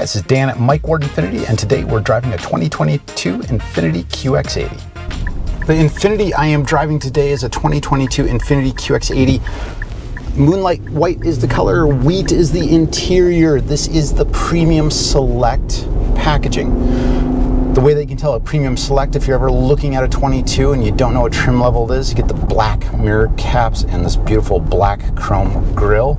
guys, it's Dan at Ward Infiniti, and today we're driving a 2022 INFINITI QX80. The Infiniti I am driving today is a 2022 INFINITI QX80. Moonlight white is the color, wheat is the interior. This is the Premium Select packaging. The way that you can tell a Premium Select, if you're ever looking at a 22 and you don't know what trim level it is, you get the black mirror caps and this beautiful black chrome grille.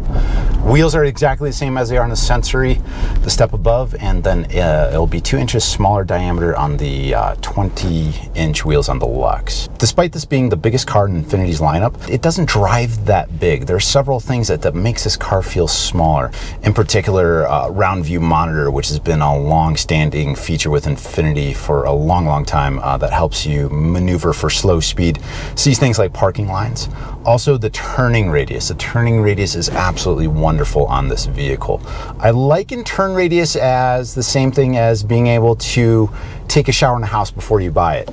Wheels are exactly the same as they are in the Sensory, the step above, and then it'll be 2 inches smaller diameter on the 20-inch wheels on the Lux. Despite this being the biggest car in Infiniti's lineup, it doesn't drive that big. There are several things that makes this car feel smaller. In particular, round view monitor, which has been a long-standing feature with Infiniti for a long time, that helps you maneuver for slow speed, sees things like parking lines. Also, the turning radius. The turning radius is absolutely wonderful on this vehicle. I liken turn radius as the same thing as being able to take a shower in the house before you buy it.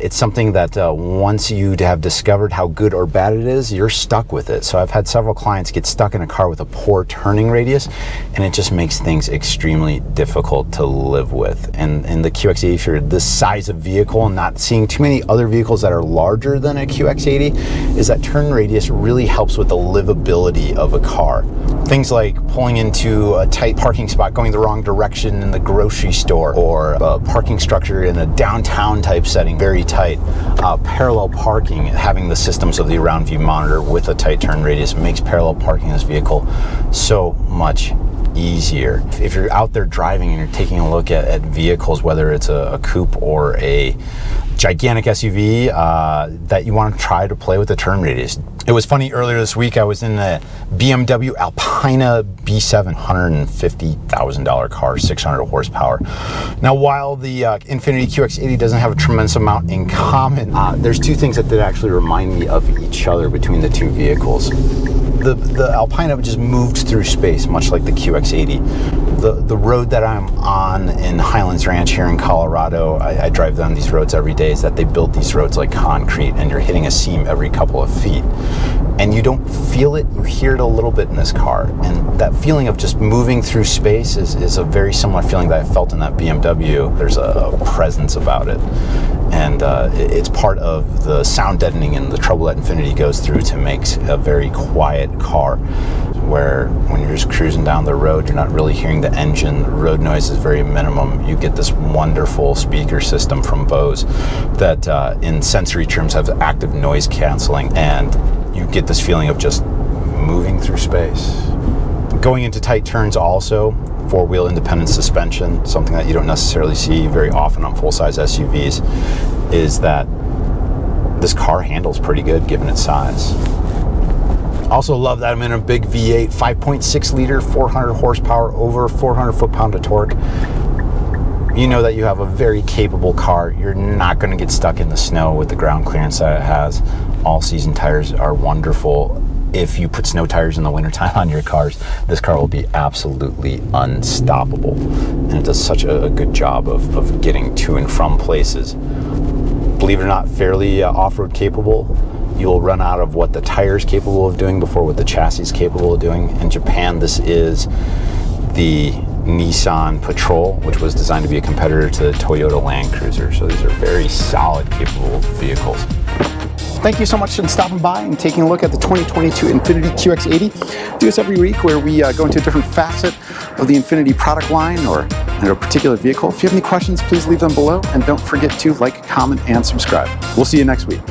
It's something that once you have discovered how good or bad it is, you're stuck with it. So I've had several clients get stuck in a car with a poor turning radius, and it just makes things extremely difficult to live with. And in the QX80, if you're this size of vehicle and not seeing too many other vehicles that are larger than a QX80, is that turn radius really helps with the livability of a car. Things like pulling into a tight parking spot, going the wrong direction in the grocery store, or a parking structure in a downtown type setting, very tight. Parallel parking, having the systems of the around view monitor with a tight turn radius makes parallel parking in this vehicle so much easier. If you're out there driving and you're taking a look at vehicles, whether it's a coupe or a gigantic SUV, that you want to try to play with the turn radius. It was funny, earlier this week I was in a BMW Alpina B7, $150,000 car, 600 horsepower. Now, while the Infiniti QX80 doesn't have a tremendous amount in common, there's two things that actually remind me of each other between the two vehicles. The Alpina just moved through space, much like the QX80. The road that I'm on in Highlands Ranch here in Colorado, I drive down these roads every day, is that they built these roads like concrete, and you're hitting a seam every couple of feet. And you don't feel it, you hear it a little bit in this car. And that feeling of just moving through space is a very similar feeling that I felt in that BMW. There's a presence about it. And it's part of the sound deadening and the trouble that Infiniti goes through to make a very quiet car, where when you're just cruising down the road, you're not really hearing the engine. The road noise is very minimum. You get this wonderful speaker system from Bose that in sensory terms has active noise canceling, and you get this feeling of just moving through space. Going into tight turns also, four-wheel independent suspension, something that you don't necessarily see very often on full-size SUVs, is that this car handles pretty good given its size. Also love that I'm in a big V8, 5.6 liter, 400 horsepower, over 400 foot-pound of torque. You know that you have a very capable car. You're not going to get stuck in the snow with the ground clearance that it has. All-season tires are wonderful. If you put snow tires in the wintertime on your cars, this car will be absolutely unstoppable. And it does such a good job of getting to and from places. Believe it or not, fairly off-road capable. You'll run out of what the tire's capable of doing before what the chassis is capable of doing. In Japan, this is the Nissan Patrol, which was designed to be a competitor to the Toyota Land Cruiser. So these are very solid, capable vehicles. Thank you so much for stopping by and taking a look at the 2022 INFINITI QX80. Do this every week where we go into a different facet of the Infiniti product line or a particular vehicle. If you have any questions, please leave them below, and don't forget to like, comment, and subscribe. We'll see you next week.